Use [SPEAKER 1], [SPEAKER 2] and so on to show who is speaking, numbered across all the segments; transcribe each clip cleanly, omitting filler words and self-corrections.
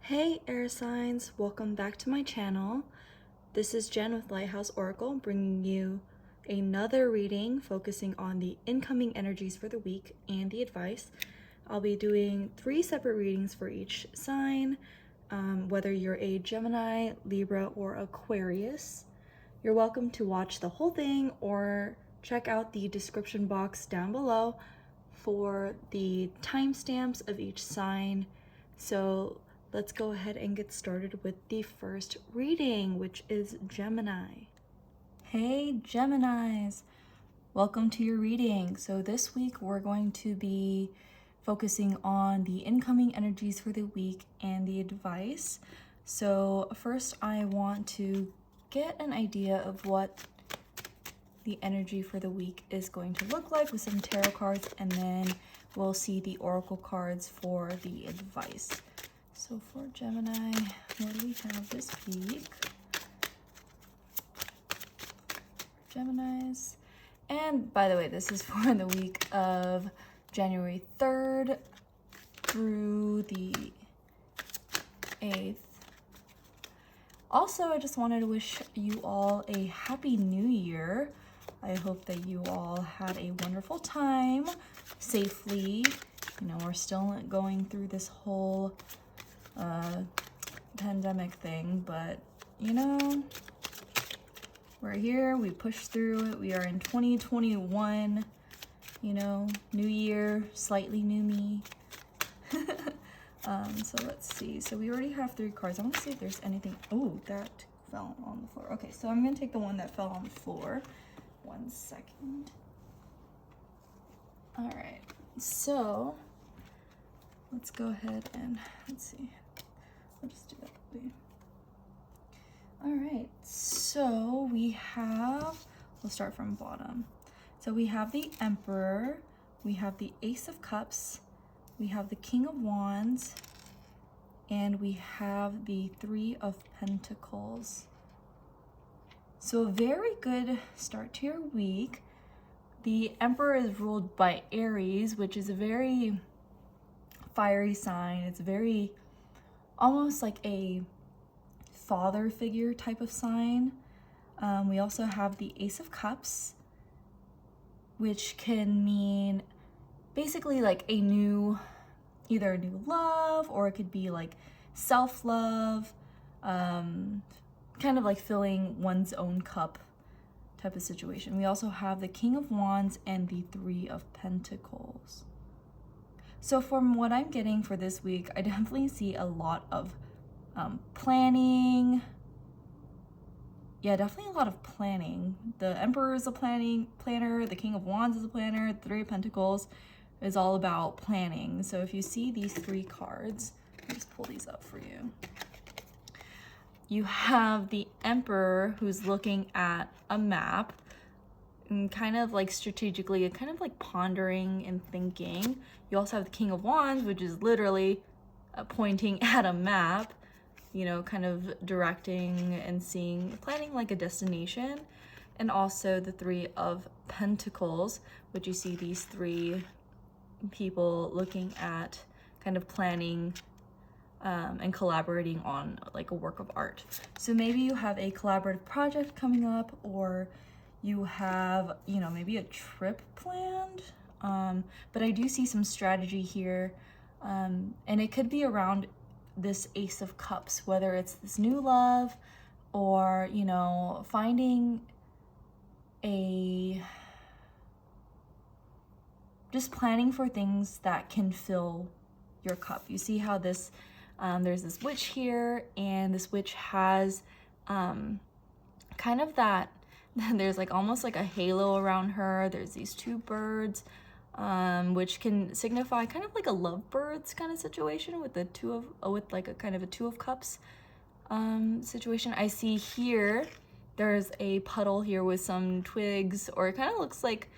[SPEAKER 1] Hey air signs, welcome back to my channel. This is Jen with Lighthouse Oracle, bringing you another reading focusing on the incoming energies for the week and the advice. I'll be doing 3 separate readings for each sign, whether you're a Gemini, Libra, or Aquarius. You're welcome to watch the whole thing or check out the description box down below for the timestamps of each sign. So let's go ahead and get started with the first reading, which is Gemini. Hey Geminis, welcome to your reading. So this week we're going to be focusing on the incoming energies for the week and the advice. So first I want to get an idea of what the energy for the week is going to look like with some tarot cards, and then we'll see the oracle cards for the advice. So for Gemini, what do we have this week? Geminis. And by the way, this is for the week of January 3rd through the 8th. Also, I just wanted to wish you all a happy new year. I hope that you all had a wonderful time safely. You know, we're still going through this whole pandemic thing, but you know, we're here, we pushed through it. We are in 2021, you know, new year, slightly new me. So let's see. So we already have 3 cards. I want to see if there's anything. Oh, that fell on the floor. Okay, so I'm gonna take the one that fell on the floor. 1 second. All right, so let's go ahead and let's see. I'll just do that. All right, so we have, we'll start from bottom. So we have the Emperor, we have the Ace of Cups, we have the King of Wands, and we have the 3 of Pentacles. So a very good start to your week. The Emperor is ruled by Aries, which is a very fiery sign. It's very almost like a father figure type of sign. We also have the Ace of Cups, which can mean basically like a new, either a new love, or it could be like self-love, kind of like filling one's own cup type of situation. We also have the King of Wands and the 3 of Pentacles. So from what I'm getting for this week, I definitely see a lot of planning. Yeah, definitely a lot of planning. The Emperor is a planner, the King of Wands is a planner, the 3 of Pentacles is all about planning. So if you see these 3 cards, let me just pull these up for you. You have the Emperor who's looking at a map and kind of like strategically, kind of like pondering and thinking. You also have the King of Wands, which is literally pointing at a map, you know, kind of directing and seeing, planning like a destination. And also the 3 of Pentacles, which you see these 3 people looking at kind of planning and collaborating on like a work of art. So maybe you have a collaborative project coming up, or you have, you know, maybe a trip planned. But I do see some strategy here, and it could be around this Ace of Cups, whether it's this new love or, you know, finding just planning for things that can fill your cup. You see how this, there's this witch here, and this witch has kind of that, there's like almost like a halo around her. There's these 2 birds, which can signify kind of like a lovebirds kind of situation with the 2 of, with like a kind of a 2 of Cups situation. I see here, there's a puddle here with some twigs, or it kind of looks like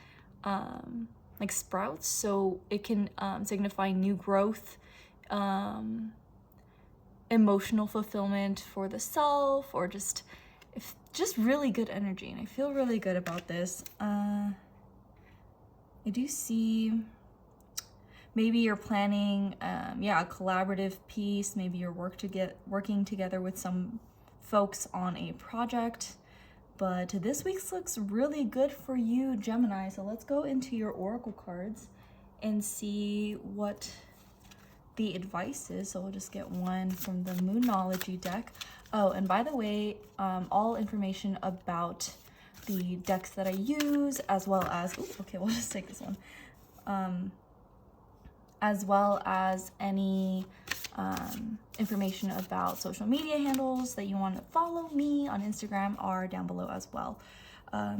[SPEAKER 1] sprouts. So it can signify new growth, emotional fulfillment for the self, or just really good energy. And I feel really good about this. I do see maybe you're planning, yeah, a collaborative piece. Maybe you're working together with some folks on a project. But this week's looks really good for you, Gemini. So let's go into your oracle cards and see what the advice is. So we'll just get one from the Moonology deck. Oh, and by the way, all information about the decks that I use, as well as, ooh, okay, we'll just take this one. As well as any information about social media handles that you want to follow me on Instagram are down below as well.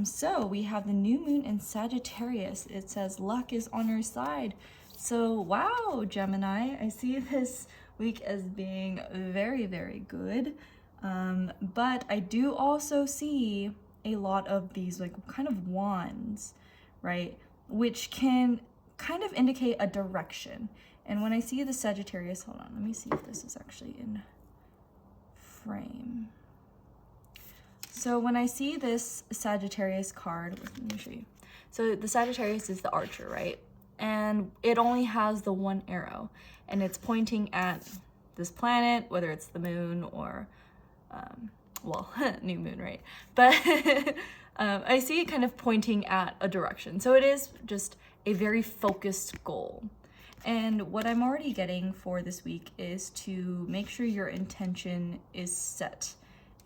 [SPEAKER 1] So we have the new moon in Sagittarius. It says luck is on your side. So wow, Gemini, I see this week as being very, very good. But I do also see a lot of these like kind of wands, right? Which can kind of indicate a direction. And when I see the Sagittarius, hold on, let me see if this is actually in frame. So when I see this Sagittarius card, let me show you. So the Sagittarius is the archer, right? And it only has the one arrow, and it's pointing at this planet, whether it's the moon or, well, new moon, right? But I see it kind of pointing at a direction. So it is just a very focused goal. And what I'm already getting for this week is to make sure your intention is set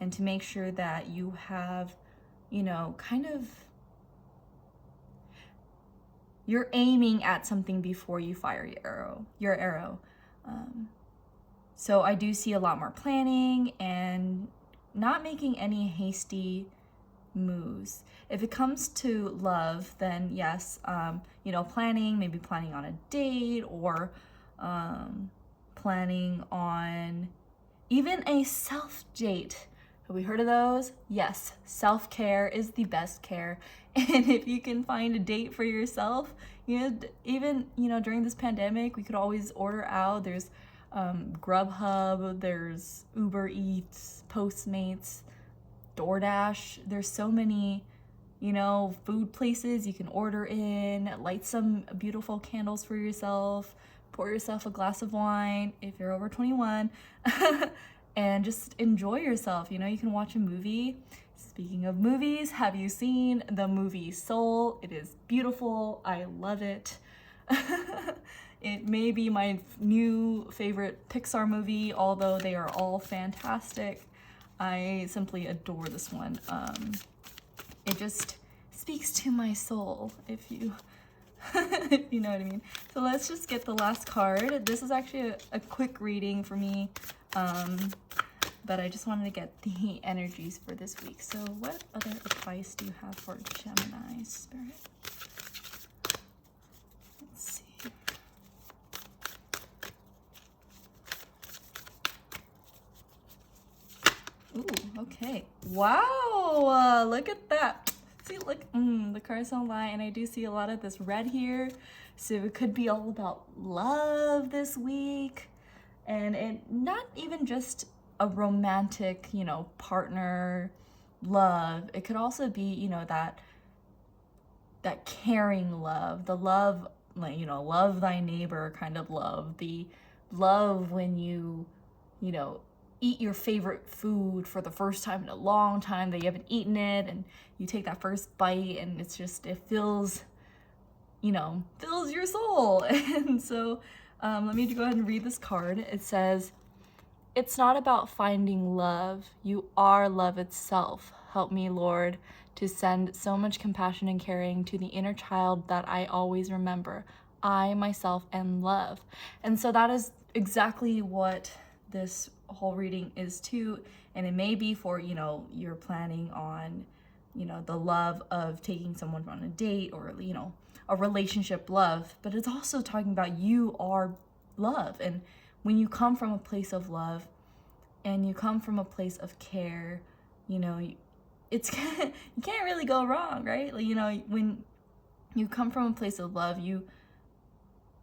[SPEAKER 1] and to make sure that you have, you know, kind of, you're aiming at something before you fire your arrow. So I do see a lot more planning and not making any hasty moves. If it comes to love, then yes, you know, maybe planning on a date, or planning on even a self date. Have we heard of those? Yes, self-care is the best care. And if you can find a date for yourself, you know, even, you know, during this pandemic, we could always order out. There's Grubhub, there's Uber Eats, Postmates, DoorDash. There's so many, you know, food places you can order in, light some beautiful candles for yourself, pour yourself a glass of wine if you're over 21, and just enjoy yourself. You know, you can watch a movie. Speaking of movies, have you seen the movie Soul? It is beautiful. I love it. It may be my new favorite Pixar movie, although they are all fantastic. I simply adore this one. It just speaks to my soul, if you if you know what I mean. So let's just get the last card. This is actually a quick reading for me, but I just wanted to get the energies for this week. So what other advice do you have for Gemini Spirit? Let's see. Ooh, okay. Wow, look at that. See, look, the cards don't lie, and I do see a lot of this red here. So it could be all about love this week, and not even just a romantic, you know, partner love. It could also be, you know, that caring love, the love, like, you know, love thy neighbor kind of love, the love when you know, eat your favorite food for the first time in a long time that you haven't eaten it, and you take that first bite and it's just, it fills, you know, fills your soul. And so let me go ahead and read this card. It says, it's not about finding love. You are love itself. Help me, Lord, to send so much compassion and caring to the inner child that I always remember. I, myself, am love. And so that is exactly what this whole reading is too. And it may be for, you know, you're planning on, you know, the love of taking someone on a date, or, you know, a relationship love, but it's also talking about you are love. And when you come from a place of love and you come from a place of care, you know, it's you can't really go wrong, right? Like, you know, when you come from a place of love, you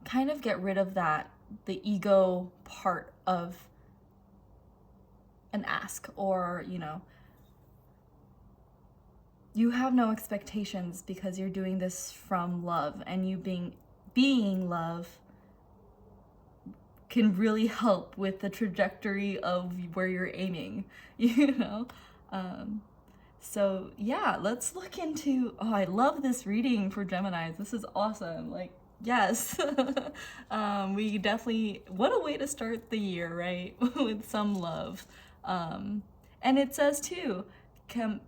[SPEAKER 1] kind of get rid of the ego part of an ask, or, you know, you have no expectations because you're doing this from love, and you being love, can really help with the trajectory of where you're aiming, you know? So yeah, let's look into, oh, I love this reading for Geminis. This is awesome. Like, yes. We definitely, what a way to start the year, right? With some love. And it says too,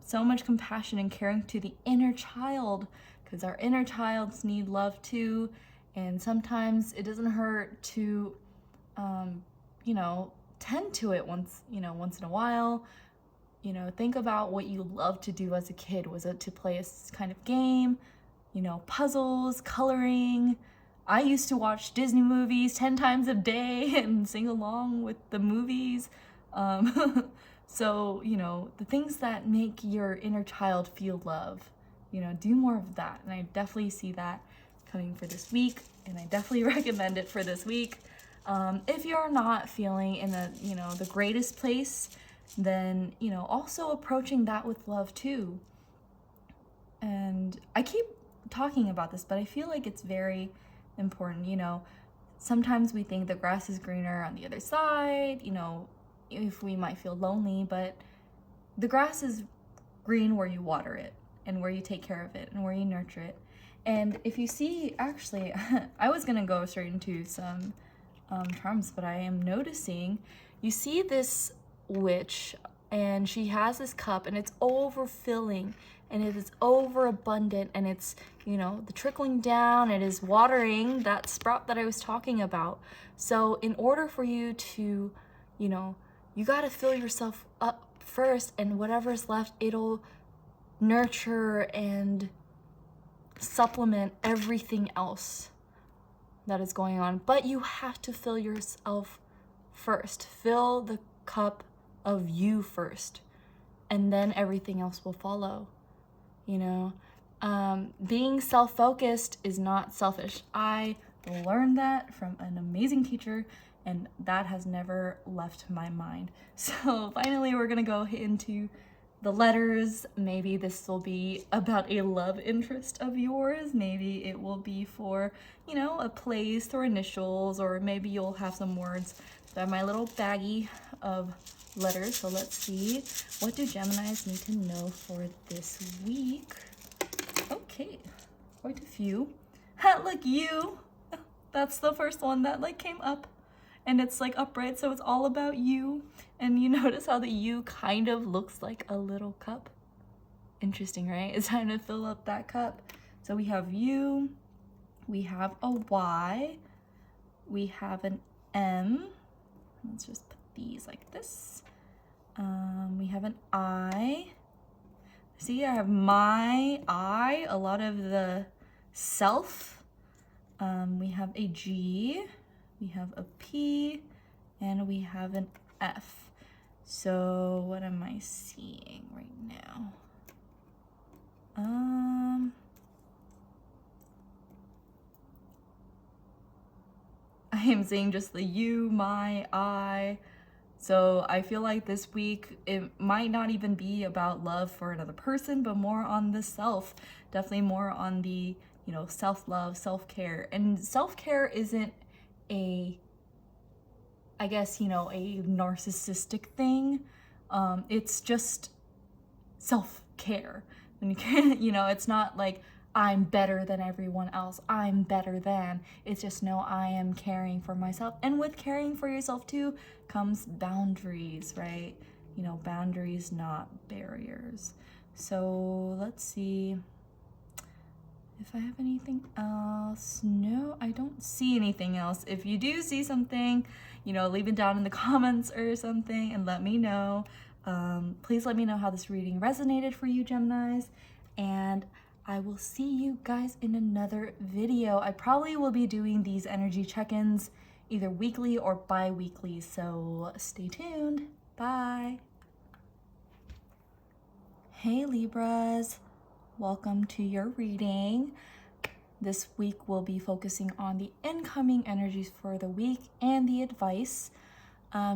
[SPEAKER 1] so much compassion and caring to the inner child, because our inner childs need love too. And sometimes it doesn't hurt to, you know, tend to it once in a while. You know, think about what you loved to do as a kid. Was it to play a kind of game? You know, puzzles, coloring. I used to watch Disney movies 10 times a day and sing along with the movies. So, you know, the things that make your inner child feel love, you know, do more of that. And I definitely see that coming for this week, and I definitely recommend it for this week. If you're not feeling in the greatest place, then, you know, also approaching that with love too. And I keep talking about this, but I feel like it's very important. You know, sometimes we think the grass is greener on the other side, you know, if we might feel lonely, but the grass is green where you water it and where you take care of it and where you nurture it. And if you see, actually, I was gonna go straight into some charms, but I am noticing, you see this witch, and she has this cup, and it's overfilling, and it is overabundant, and it's, you know, the trickling down, it is watering that sprout that I was talking about. So in order for you to, you know, you got to fill yourself up first, and whatever's left, it'll nurture and supplement everything else that is going on. But you have to fill yourself first. Fill the cup of you first, and then everything else will follow. You know, being self-focused is not selfish. I learned that from an amazing teacher, and that has never left my mind. So finally, we're gonna go into the letters. Maybe this will be about a love interest of yours. Maybe it will be for, you know, a place or initials, or maybe you'll have some words. So I have my little baggie of letters. So let's see, what do Geminis need to know for this week? Okay, quite a few. Look, you. That's the first one that like came up, and it's like upright, so it's all about you. And you notice how the U kind of looks like a little cup. Interesting, right? It's time to fill up that cup. So we have U, we have a Y, we have an M. Let's just put these like this. We have an I. See, I have my I, a lot of the self. We have a G, we have a P, and we have an F. So what am I seeing right now? I am seeing just the you, my, I. So I feel like this week, it might not even be about love for another person, but more on the self. Definitely more on the, you know, self-love, self-care. And self-care isn't a, I guess, you know, a narcissistic thing. It's just self-care. When you can, you know, it's not like I'm better than everyone else. I'm better than. It's just, no, I am caring for myself. And with caring for yourself too comes boundaries, right? You know, boundaries, not barriers. So let's see if I have anything else. No, I don't see anything else. If you do see something, you know, leave it down in the comments or something and let me know. Please let me know how this reading resonated for you, Geminis, and I will see you guys in another video. I probably will be doing these energy check-ins either weekly or bi-weekly, so stay tuned. Bye. Hey Libras, welcome to your reading. This week we'll be focusing on the incoming energies for the week and the advice.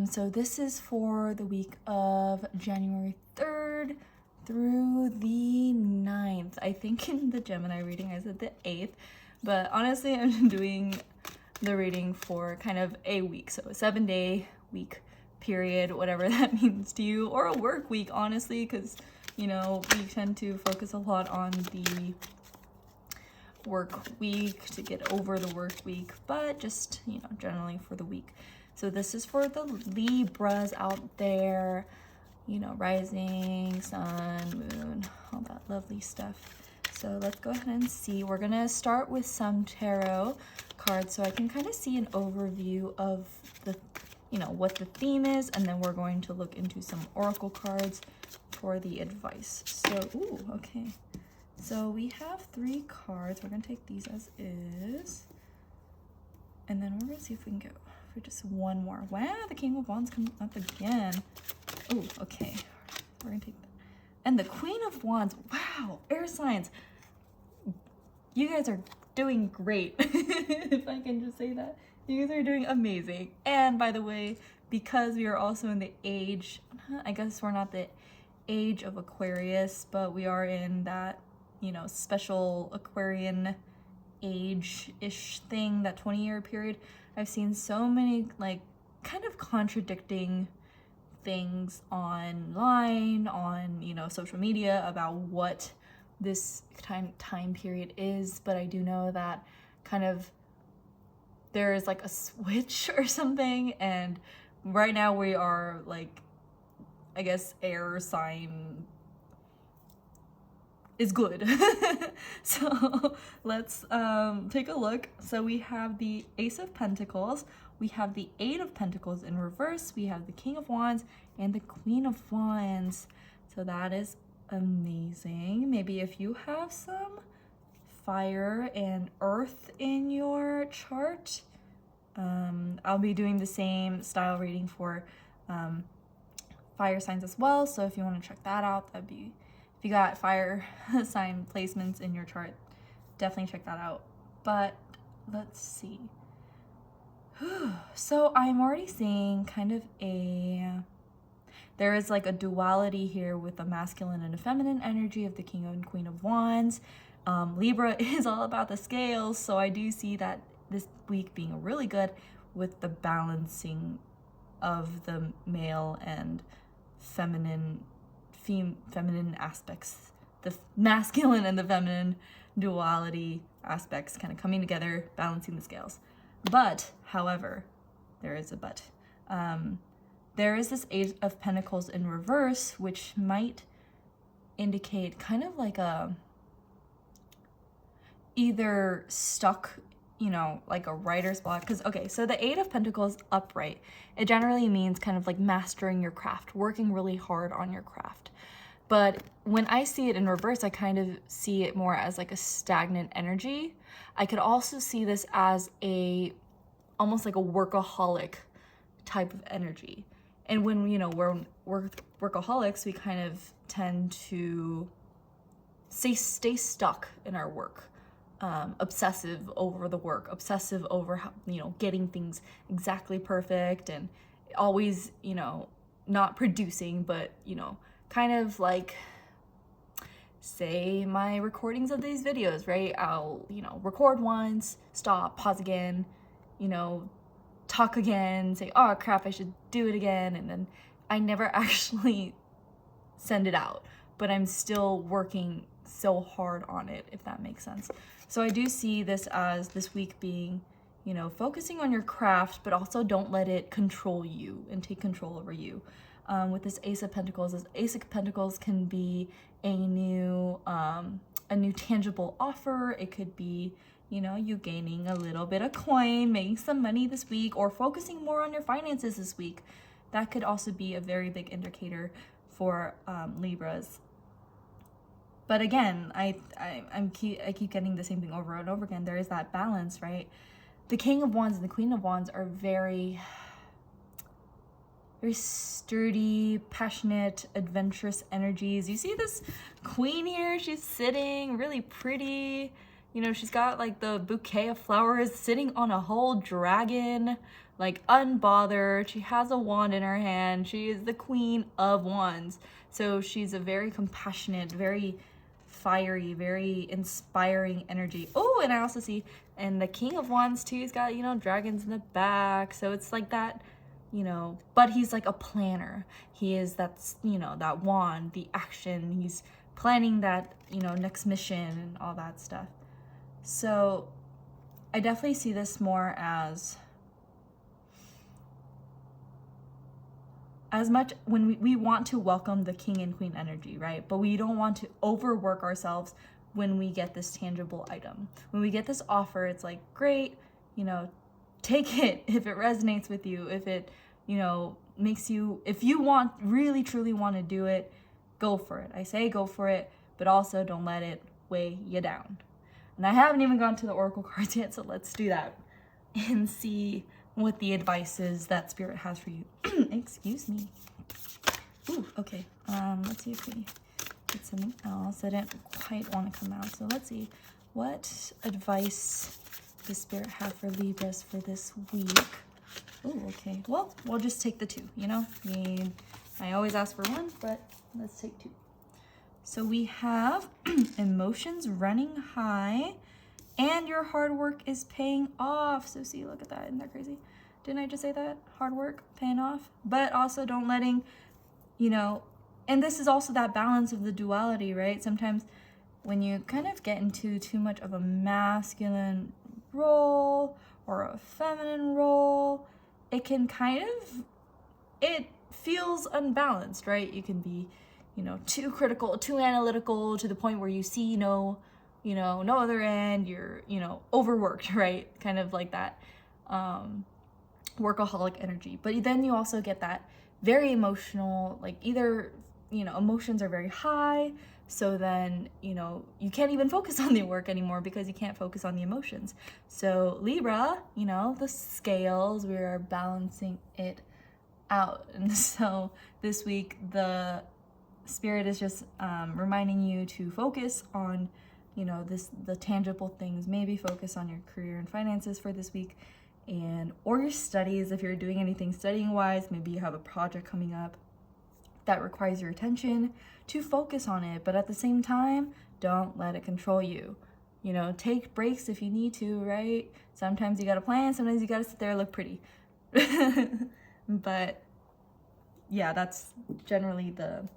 [SPEAKER 1] So this is for the week of January 3rd through the 9th. I think in the Gemini reading I said the 8th, but honestly I'm doing the reading for kind of a week. So a 7-day week period, whatever that means to you, or a work week, honestly, because, you know, we tend to focus a lot on the work week to get over the work week, but just, you know, generally for the week. So this is for the Libras out there, you know, rising, sun, moon, all that lovely stuff. So let's go ahead and see. We're gonna start with some tarot cards so I can kind of see an overview of the, you know, what the theme is, and then we're going to look into some oracle cards for the advice. So, ooh, okay. So we have 3 cards. We're gonna take these as is, and then we're gonna see if we can go for just one more. Wow, the King of Wands coming up again. Oh, okay. We're gonna take that. And the Queen of Wands. Wow, air signs. You guys are doing great. If I can just say that. You guys are doing amazing. And by the way, because we are also in the age, I guess we're not the age of Aquarius, but we are in that, you know, special Aquarian age-ish thing, that 20-year period. I've seen so many like kind of contradicting things online, on, you know, social media about what this time period is, but I do know that kind of there is like a switch or something, and right now we are like, I guess, air sign is good. So let's take a look. So we have the Ace of Pentacles, we have the 8 of Pentacles in reverse, we have the King of Wands, and the Queen of Wands. So that is amazing. Maybe if you have some fire and earth in your chart, I'll be doing the same style reading for fire signs as well. So if you want to check that out, that'd be, if you got fire sign placements in your chart, definitely check that out. But let's see. So I'm already seeing kind of there is like a duality here with the masculine and the feminine energy of the King and Queen of Wands. Libra is all about the scales, so I do see that this week being really good with the balancing of the male and feminine aspects, the masculine and the feminine duality aspects kind of coming together, balancing the scales. But, however, there is a but. There is this 8 of Pentacles in reverse, which might indicate kind of like a either stuck, you know, like a writer's block. Because, okay, so the 8 of Pentacles upright, it generally means kind of like mastering your craft, working really hard on your craft. But when I see it in reverse, I kind of see it more as like a stagnant energy. I could also see this as almost like a workaholic type of energy. And when, you know, we're workaholics, we kind of tend to stay stuck in our work. Obsessive over the work, obsessive over how, you know, getting things exactly perfect, and always, you know, not producing, but, you know, kind of like, say my recordings of these videos, right? I'll, you know, record once, stop, pause again, you know, talk again, say, oh crap, I should do it again, and then I never actually send it out, but I'm still working so hard on it, if that makes sense. So I do see this as this week being, you know, focusing on your craft, but also don't let it control you and take control over you. With this Ace of Pentacles, this Ace of Pentacles can be a new tangible offer. It could be, you know, you gaining a little bit of coin, making some money this week, or focusing more on your finances this week. That could also be a very big indicator for Libras. But again, I keep getting the same thing over and over again. There is that balance, right? The King of Wands and the Queen of Wands are very sturdy, passionate, adventurous energies. You see this queen here? She's sitting really pretty. You know, she's got like the bouquet of flowers, sitting on a whole dragon, like unbothered. She has a wand in her hand. She is the Queen of Wands. So she's a very compassionate, very fiery, very inspiring energy. Oh, and I also see, and the King of Wands too, he's got, you know, dragons in the back. So it's like that, you know, but he's like a planner. He is, that's, you know, that wand, the action. He's planning that, you know, next mission and all that stuff. So I definitely see this more as much when we want to welcome the king and queen energy, right? But we don't want to overwork ourselves when we get this tangible item. When we get this offer, it's like, great, you know, take it if it resonates with you, if it, you know, makes you, if you want, really truly want to do it, go for it. I say go for it, but also don't let it weigh you down. And I haven't even gone to the oracle cards yet, so let's do that and see what the advice is that spirit has for you. Excuse me. Ooh, okay. Let's see if we get something else. I didn't quite want to come out, so let's see what advice the spirit have for Libras for this week. Oh, okay. Well, we'll just take the 2, you know? I always ask for 1, but let's take 2. So we have emotions running high and your hard work is paying off. So see, look at that. Isn't that crazy? Didn't I just say that? Hard work paying off. But also don't letting, you know, and this is also that balance of the duality, right? Sometimes when you kind of get into too much of a masculine role or a feminine role, it can kind of, it feels unbalanced, right? You can be, you know, too critical, too analytical to the point where you see no other end. You're, you know, overworked, right? Kind of like that workaholic energy. But then you also get that very emotional, like either, you know, emotions are very high, so then, you know, you can't even focus on the work anymore because you can't focus on the emotions. So Libra, you know, the scales, we are balancing it out. And so this week the spirit is just reminding you to focus on, you know, the tangible things. Maybe focus on your career and finances for this week, and or your studies if you're doing anything studying wise. Maybe you have a project coming up that requires your attention, to focus on it, but at the same time, don't let it control you. You know, take breaks if you need to, right? Sometimes you gotta plan, sometimes you gotta sit there and look pretty. But yeah, that's generally the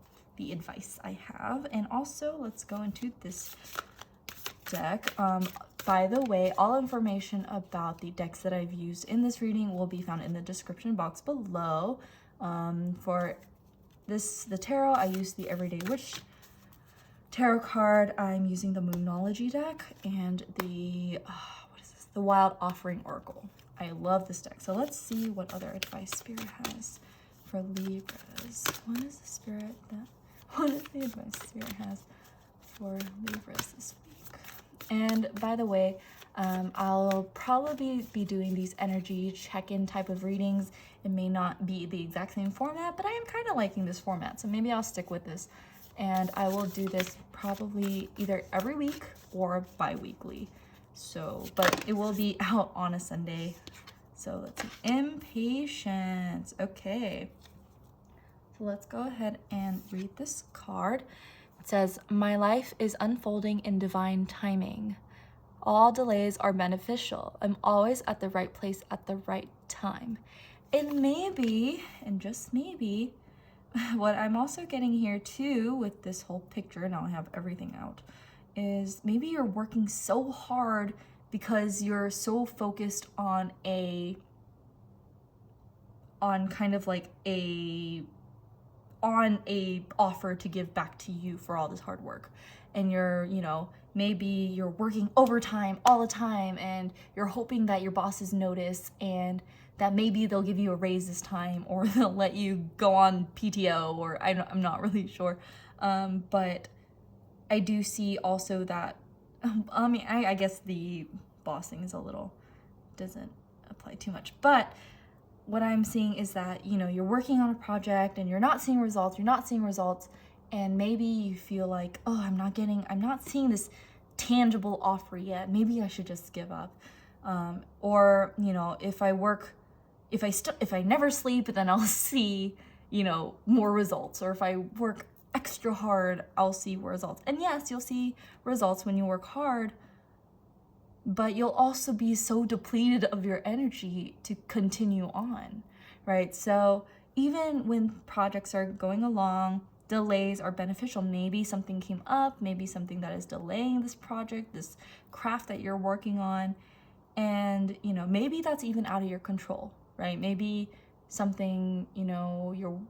[SPEAKER 1] advice I have. And also, let's go into this deck. By the way, all information about the decks that I've used in this reading will be found in the description box below. For the tarot, I use the Everyday Witch tarot card. I'm using the Moonology deck and the what is this? The Wild Offering Oracle. I love this deck. So let's see what other advice spirit has for Libras. What is the advice spirit has for Libras this week? And by the way, I'll probably be doing these energy check-in type of readings. It may not be the exact same format, but I am kind of liking this format, so maybe I'll stick with this. And I will do this probably either every week or bi-weekly. So, but it will be out on a Sunday. So let's see. Impatience. Okay. So let's go ahead and read this card. It says, "My life is unfolding in divine timing. All delays are beneficial. I'm always at the right place at the right time." And maybe, and just maybe, what I'm also getting here too with this whole picture, now I have everything out, is maybe you're working so hard because you're so focused on a offer to give back to you for all this hard work. And you're, you know, maybe you're working overtime all the time and you're hoping that your bosses notice and that maybe they'll give you a raise this time, or they'll let you go on PTO, or I'm not really sure. But I do see also that, I guess the bossing is doesn't apply too much. But what I'm seeing is that, you know, you're working on a project and you're not seeing results, and maybe you feel like, oh, I'm not seeing this tangible offer yet. Maybe I should just give up. Or, you know, if I never sleep, then I'll see, you know, more results. Or if I work extra hard, I'll see results. And yes, you'll see results when you work hard, but you'll also be so depleted of your energy to continue on, right? So even when projects are going along, delays are beneficial. Maybe something came up, maybe something that is delaying this project, this craft that you're working on, and maybe that's even out of your control, right? Maybe something, you're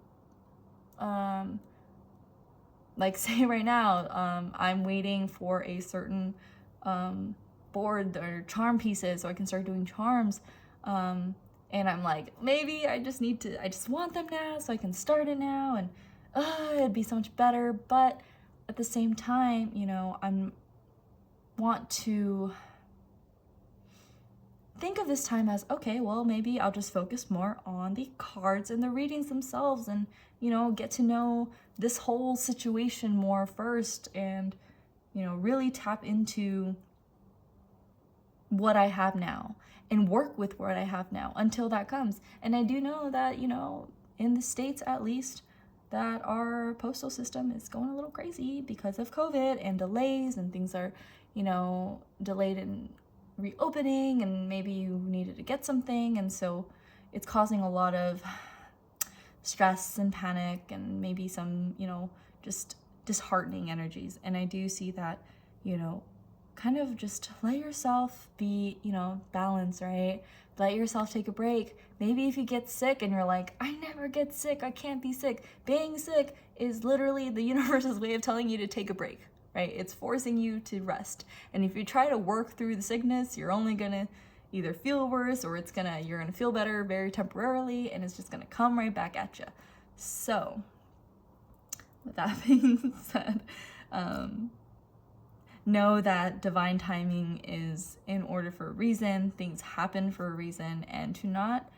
[SPEAKER 1] like say right now, I'm waiting for a certain board or charm pieces so I can start doing charms, and I'm like, maybe I just want them now so I can start it now, and it'd be so much better. But at the same time, I want to think of this time as, okay, well, maybe I'll just focus more on the cards and the readings themselves, and get to know this whole situation more first, and really tap into what I have now and work with what I have now until that comes. And I do know that in the States at least, that our postal system is going a little crazy because of COVID and delays, and things are delayed in reopening, and maybe you needed to get something, and so it's causing a lot of stress and panic, and maybe some just disheartening energies. And I do see that kind of just let yourself be balance, right? Let yourself take a break. Maybe if you get sick and you're like, I never get sick, I can't be sick. Being sick is literally the universe's way of telling you to take a break, right? It's forcing you to rest. And if you try to work through the sickness, you're only gonna either feel worse, or you're gonna feel better very temporarily, and it's just gonna come right back at you. So with that being said, know that divine timing is in order for a reason. Things happen for a reason, and to not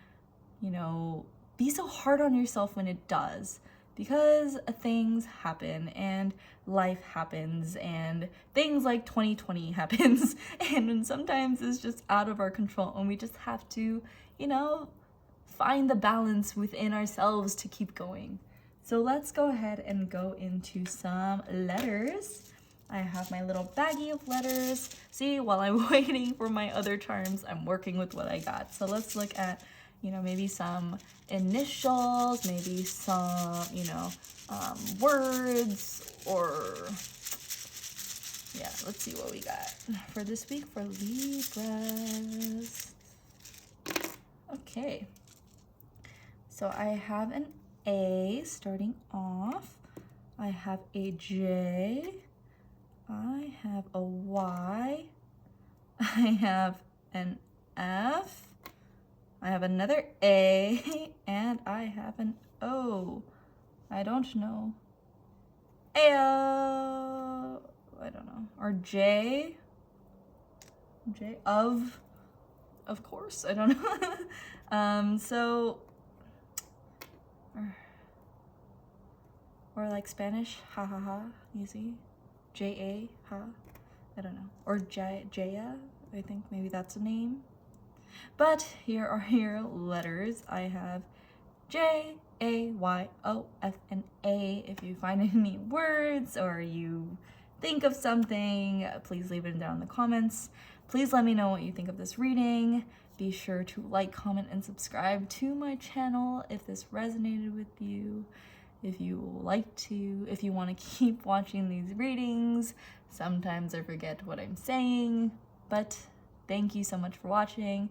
[SPEAKER 1] be so hard on yourself when it does, because things happen and life happens, and things like 2020 happens, and sometimes it's just out of our control, and we just have to find the balance within ourselves to keep going. So let's go ahead and go into some letters. I have my little baggie of letters. See, while I'm waiting for my other charms, I'm working with what I got. So let's look at maybe some initials, maybe some, words, or yeah, let's see what we got for this week for Libras. Okay, so I have an A starting off. I have a J. I have a Y. I have an F. I have another A, and I have an O. I don't know. I don't know. Or J. J of course. I don't know. So, or like Spanish, ha ha ha, easy. J-A, ha, I don't know. Or Jaya, I think maybe that's a name. But here are your letters. I have J, A, Y, O, F, and A. If you find any words or you think of something, please leave it down in the comments. Please let me know what you think of this reading. Be sure to like, comment, and subscribe to my channel if this resonated with you. If you want to keep watching these readings. Sometimes I forget what I'm saying, but thank you so much for watching,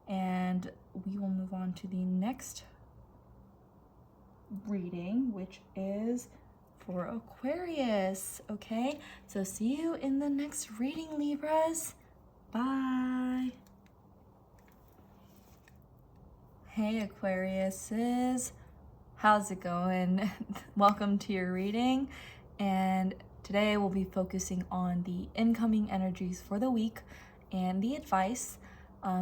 [SPEAKER 1] and we will move on to the next reading, which is for Aquarius. Okay, so see you in the next reading, Libras. Bye. Hey, Aquariuses. How's it going? Welcome to your reading, and today we'll be focusing on the incoming energies for the week and the advice.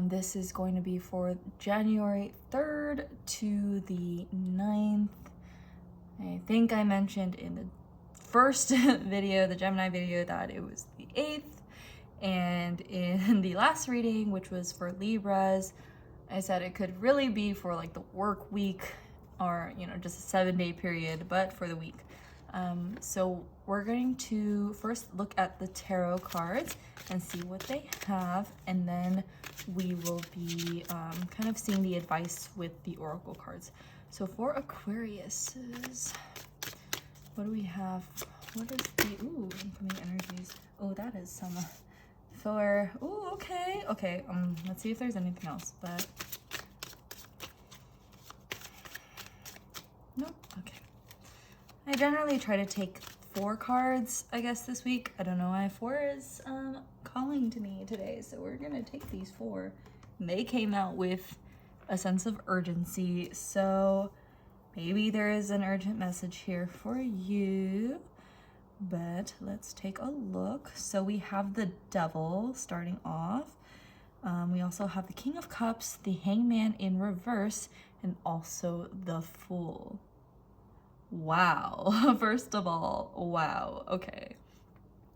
[SPEAKER 1] This is going to be for January 3rd to the 9th. I think I mentioned in the first video, the Gemini video, that it was the 8th, and in the last reading, which was for Libras, I said it could really be for like the work week, or just a 7-day period, but for the week. So we're going to first look at the tarot cards and see what they have, and then we will be kind of seeing the advice with the oracle cards. So for Aquariuses, what do we have? What is the, ooh, incoming energies? Oh, that is some filler. Ooh, okay. Okay, let's see if there's anything else, but nope, okay. I generally try to take 4 cards, I guess, this week. I don't know why 4 is calling to me today, so we're gonna take these 4. And they came out with a sense of urgency, so maybe there is an urgent message here for you, but let's take a look. So we have the Devil starting off. We also have the King of Cups, the Hangman in reverse, and also the Fool. Wow. First of all, wow. Okay.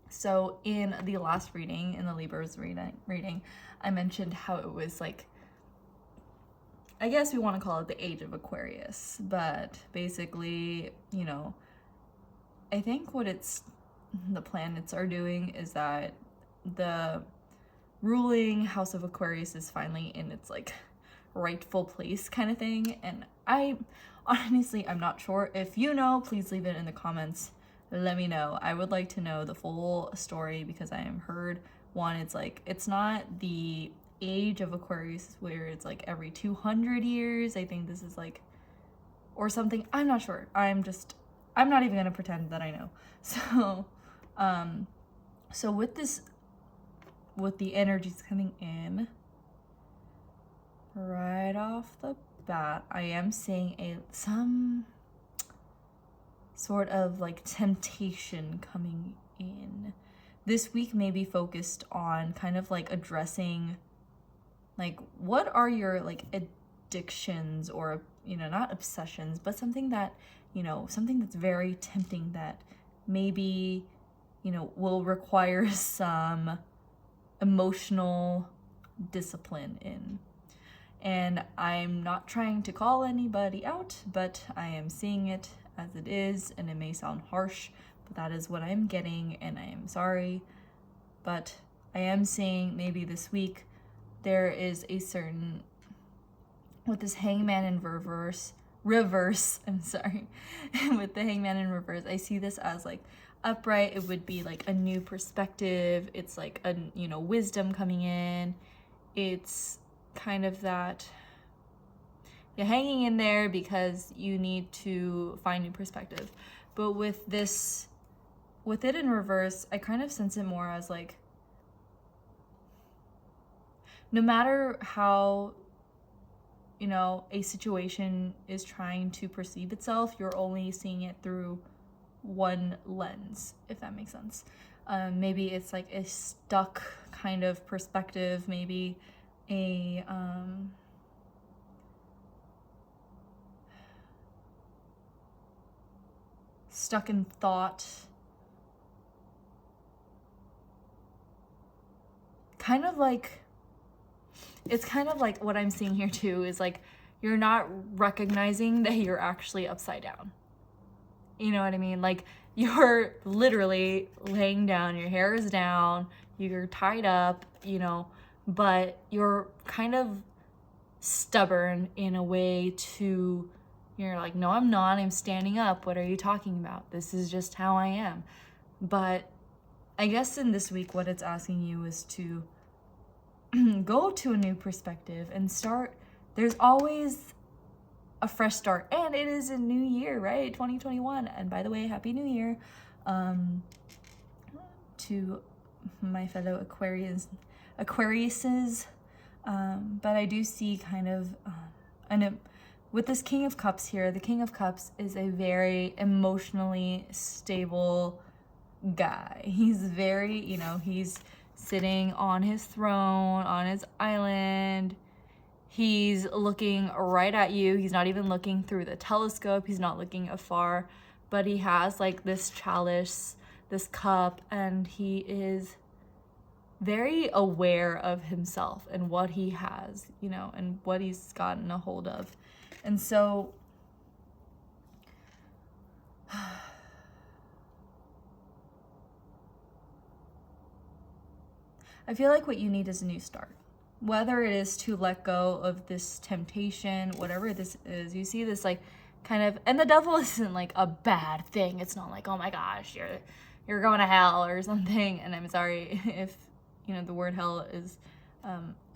[SPEAKER 1] So in the last reading, in the Libra's reading, I mentioned how it was like, I guess we want to call it the age of Aquarius, but basically, you know, I think what the planets are doing is that the ruling house of Aquarius is finally in its like rightful place kind of thing. And honestly, I'm not sure. If you know, please leave it in the comments. Let me know. I would like to know the full story, because I am heard one, it's like, it's not the age of Aquarius where it's like every 200 years. I think this is like, or something. I'm not sure. I'm not even gonna pretend that I know. So, so with the energies coming in right off the bat, I am seeing some sort of like temptation coming in. This week may be focused on kind of like addressing, like, what are your like addictions, or, you know, not obsessions, but something that, you know, something that's very tempting that maybe, you know, will require some emotional discipline in. And I'm not trying to call anybody out, but I am seeing it as it is, and it may sound harsh, but that is what I'm getting, and I am sorry. But I am seeing maybe this week there is a certain, with this Hangman in reverse, I'm sorry, with the Hangman in reverse, I see this as like upright. It would be like a new perspective. It's like a, you know, wisdom coming in. It's kind of that you're hanging in there because you need to find new perspective. But with it in reverse, I kind of sense it more as like, no matter how, you know, a situation is trying to perceive itself, you're only seeing it through one lens, if that makes sense. Maybe it's like a stuck kind of perspective, maybe a stuck in thought, kind of like, it's kind of like what I'm seeing here too is like, you're not recognizing that you're actually upside down. You know what I mean? Like, you're literally laying down, your hair is down, you're tied up, you know, but you're kind of stubborn in a way to, you're like, no, I'm not, I'm standing up. What are you talking about? This is just how I am. But I guess in this week, what it's asking you is to go to a new perspective and start. There's always a fresh start, and it is a new year, right? 2021. And by the way, happy new year to my fellow Aquariuses. But I do see kind of with this King of Cups here, the King of Cups is a very emotionally stable guy. He's very, you know, he's sitting on his throne, on his island. He's looking right at you. He's not even looking through the telescope. He's not looking afar, but he has like this chalice, this cup, and he is very aware of himself and what he has, you know, and what he's gotten a hold of. And so I feel like what you need is a new start. Whether it is to let go of this temptation, whatever this is, you see this like kind of, and the devil isn't like a bad thing. It's not like, oh my gosh, you're going to hell or something. And I'm sorry if, you know, the word hell is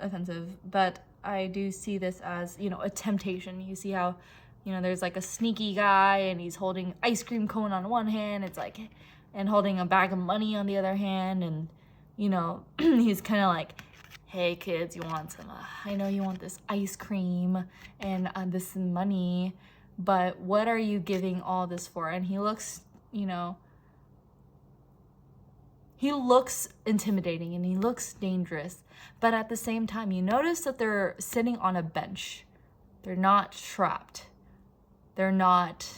[SPEAKER 1] offensive, but I do see this as, you know, a temptation. You see how, you know, there's like a sneaky guy and he's holding ice cream cone on one hand, it's like, and holding a bag of money on the other hand, and, you know, he's kind of like, hey kids, you want some, I know you want this ice cream and this money, but what are you giving all this for? And he looks, you know, he looks intimidating and he looks dangerous, but at the same time, you notice that they're sitting on a bench. They're not trapped. They're not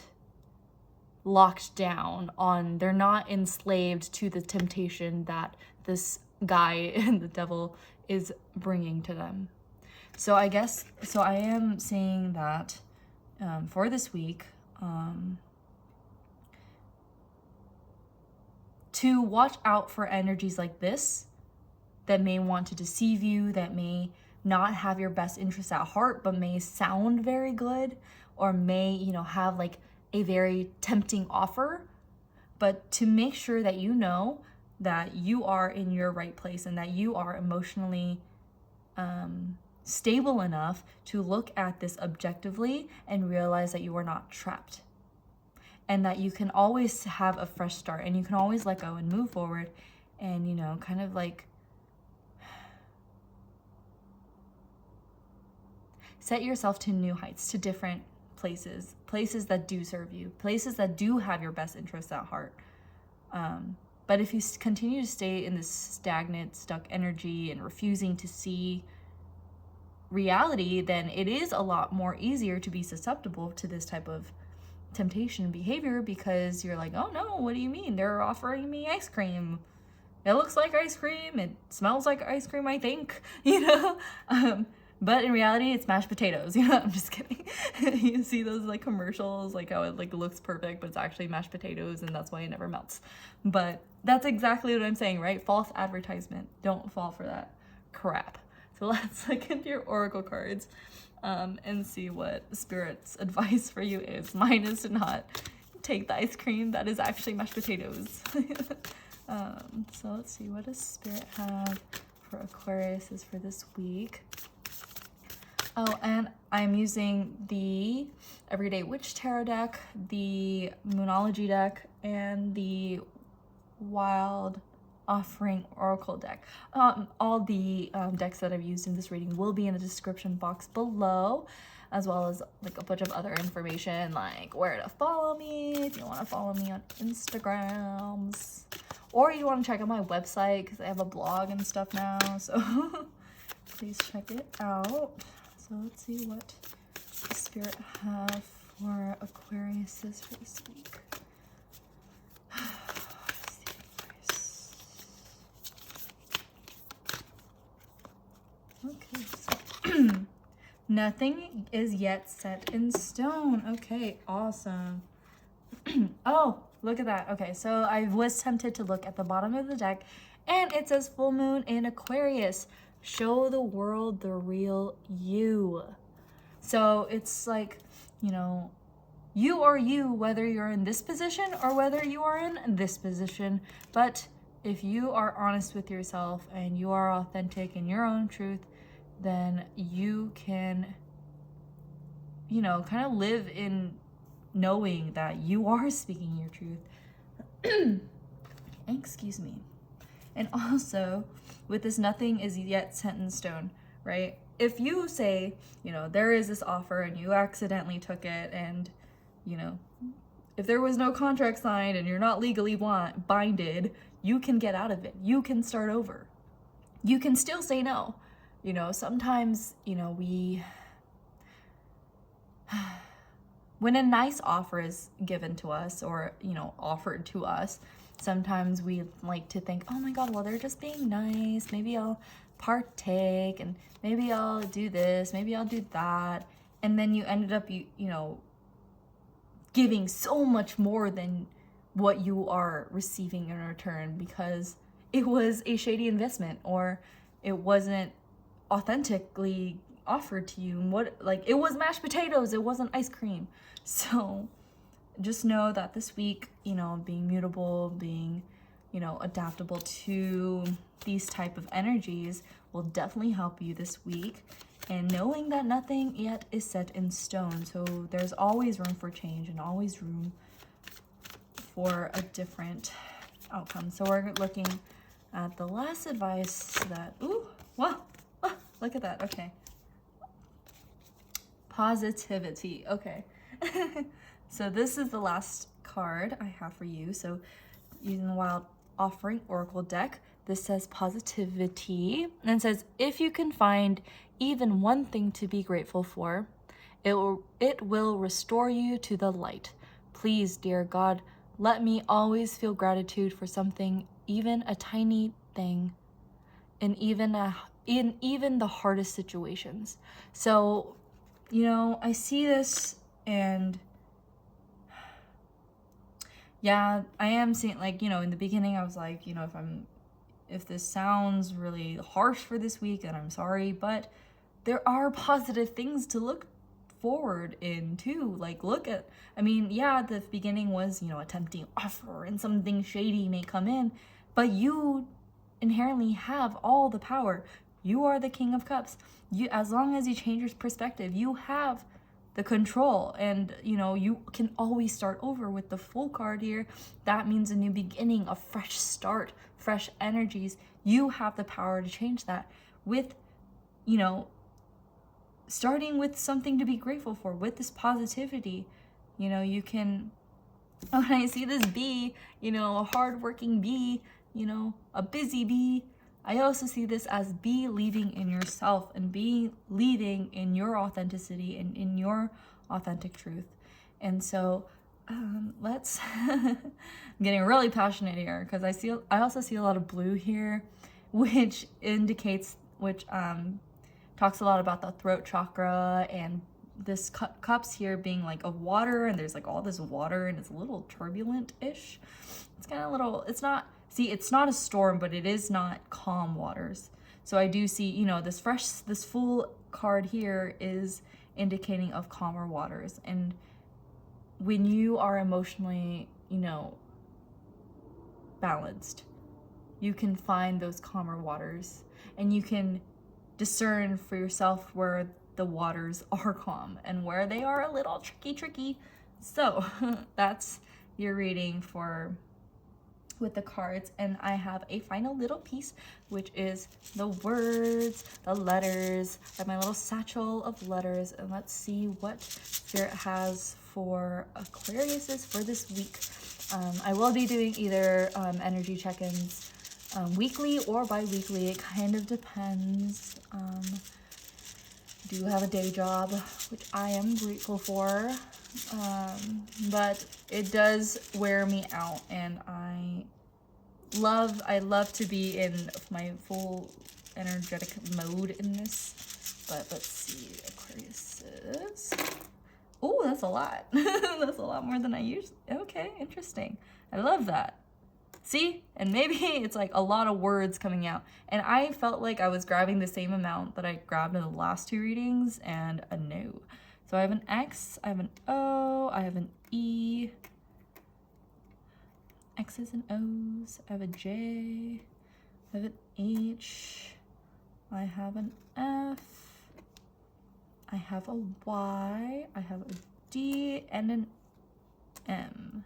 [SPEAKER 1] locked down on, they're not enslaved to the temptation that this guy and the devil is bringing to them. So I guess, so I am saying that for this week, to watch out for energies like this that may want to deceive you, that may not have your best interests at heart, but may sound very good, or may, you know, have like a very tempting offer. But to make sure that you know that you are in your right place and that you are emotionally stable enough to look at this objectively and realize that you are not trapped. And that you can always have a fresh start and you can always let go and move forward and, you know, kind of like set yourself to new heights, to different places that do serve you, places that do have your best interests at heart. But if you continue to stay in this stagnant, stuck energy and refusing to see reality, then it is a lot more easier to be susceptible to this type of temptation behavior, because you're like, oh no, what do you mean? They're offering me ice cream. It looks like ice cream. It smells like ice cream, I think, you know? But in reality, it's mashed potatoes. You know, I'm just kidding. You see those like commercials, like how it like looks perfect, but it's actually mashed potatoes, and that's why it never melts. But that's exactly what I'm saying, right? False advertisement. Don't fall for that crap. So let's look into your oracle cards and see what Spirit's advice for you is. Mine is to not take the ice cream. That is actually mashed potatoes. So let's see, what does Spirit have for Aquarius is for this week? Oh, and I'm using the Everyday Witch Tarot deck, the Moonology deck, and the Wild Offering Oracle deck. All the decks that I've used in this reading will be in the description box below, as well as like a bunch of other information, like where to follow me, if you want to follow me on Instagrams, or you want to check out my website, because I have a blog and stuff now, so please check it out. So let's see what Spirit have for Aquarius for this week. Okay, so nothing is yet set in stone. Okay, awesome. Oh, look at that. Okay, so I was tempted to look at the bottom of the deck, and it says full moon in Aquarius. Show the world the real you. So it's like, you know, you are you, whether you're in this position or whether you are in this position. But if you are honest with yourself and you are authentic in your own truth, then you can, you know, kind of live in knowing that you are speaking your truth. Excuse me. And also, with this nothing is yet set in stone, right? If you say, you know, there is this offer and you accidentally took it, and, you know, if there was no contract signed and you're not legally binded, you can get out of it. You can start over. You can still say no. You know, sometimes, you know, when a nice offer is given to us or, you know, offered to us, sometimes we like to think, oh my God, well, they're just being nice. Maybe I'll partake, and maybe I'll do this, maybe I'll do that. And then you ended up, you know, giving so much more than what you are receiving in return, because it was a shady investment, or it wasn't authentically offered to you. And what, like, it was mashed potatoes, it wasn't ice cream. So just know that this week, you know, being mutable, being, you know, adaptable to these type of energies will definitely help you this week. And knowing that nothing yet is set in stone. So there's always room for change and always room for a different outcome. So we're looking at the last advice that, ooh, wow, look at that, okay. Positivity, okay. So this is the last card I have for you. So using the Wild Offering Oracle deck, this says positivity, and it says, if you can find even one thing to be grateful for, it will restore you to the light. Please, dear God, let me always feel gratitude for something, even a tiny thing, in even the hardest situations. So, you know, I see this, and yeah, I am seeing, like, you know, in the beginning I was like, you know, if this sounds really harsh for this week, then I'm sorry, but there are positive things to look forward in too. Like, look at, I mean, yeah, the beginning was, you know, a tempting offer and something shady may come in, but you inherently have all the power. You are the King of Cups. You, as long as you change your perspective, you have the control, and you know, you can always start over with the Fool card here. That means a new beginning, a fresh start, fresh energies. You have the power to change that with, you know, starting with something to be grateful for, with this positivity. You know, you can, when I see this bee, you know, a hardworking bee, you know, a busy bee, I also see this as believing in yourself and believing in your authenticity and in your authentic truth. And so let's, I'm getting really passionate here because I also see a lot of blue here, which indicates, talks a lot about the throat chakra, and this cups here being like of water, and there's like all this water, and it's a little turbulent-ish. It's kind of little, it's not, see, it's not a storm, but it is not calm waters. So I do see, you know, this Fool card here is indicating of calmer waters. And when you are emotionally, you know, balanced, you can find those calmer waters, and you can discern for yourself where the waters are calm and where they are a little tricky. So that's your reading for with the cards. And I have a final little piece, which is the words, the letters, and my little satchel of letters. And let's see what Spirit has for Aquariuses for this week. I will be doing either energy check-ins weekly or bi-weekly. It kind of depends. Do have a day job, which I am grateful for, but it does wear me out, and I love to be in my full energetic mode in this. But let's see, Aquariuses. Oh, that's a lot. That's a lot more than I usually. Okay, interesting. I love that. See? And maybe it's like a lot of words coming out. And I felt like I was grabbing the same amount that I grabbed in the last two readings, and a no. So I have an X, I have an O, I have an E, X's and O's, I have a J, I have an H, I have an F, I have a Y, I have a D, and an M.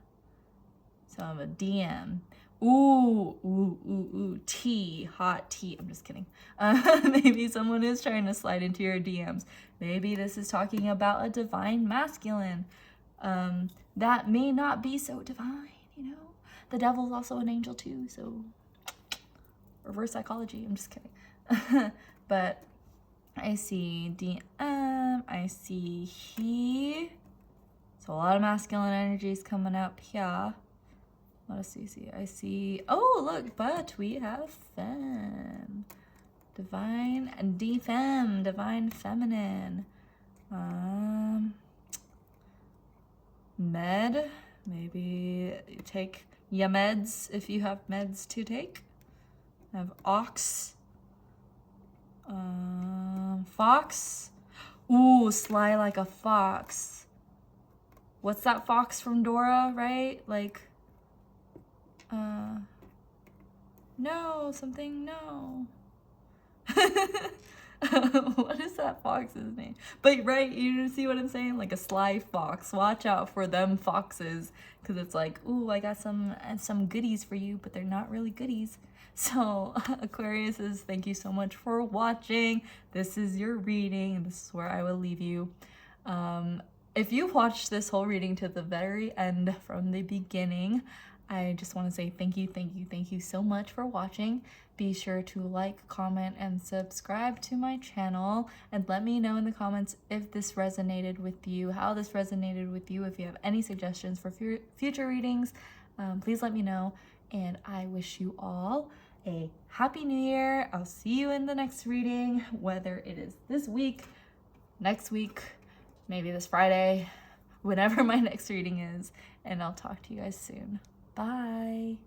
[SPEAKER 1] So I'm a DM. Ooh, tea, hot tea. I'm just kidding. Maybe someone is trying to slide into your DMs. Maybe this is talking about a divine masculine. That may not be so divine, you know. The devil's also an angel too, so reverse psychology. I'm just kidding. But I see DM, I see he. So a lot of masculine energies coming up here. What else do you see? I see, oh look, but we have femme. Divine and defemme, divine feminine. Med, maybe you take your meds if you have meds to take. I have ox. Fox. Ooh, sly like a fox. What's that fox from Dora, right? Like, no, something, no. What is that fox's name? But right, you see what I'm saying? Like a sly fox. Watch out for them foxes, because it's like, ooh, I got some goodies for you, but they're not really goodies. So Aquariuses, thank you so much for watching. This is your reading. This is where I will leave you. If you watched this whole reading to the very end from the beginning, I just want to say thank you so much for watching. Be sure to like, comment, and subscribe to my channel, and let me know in the comments if this resonated with you, how this resonated with you. If you have any suggestions for future readings, please let me know, and I wish you all a happy new year. I'll see you in the next reading, whether it is this week, next week, maybe this Friday, whenever my next reading is, and I'll talk to you guys soon. Bye.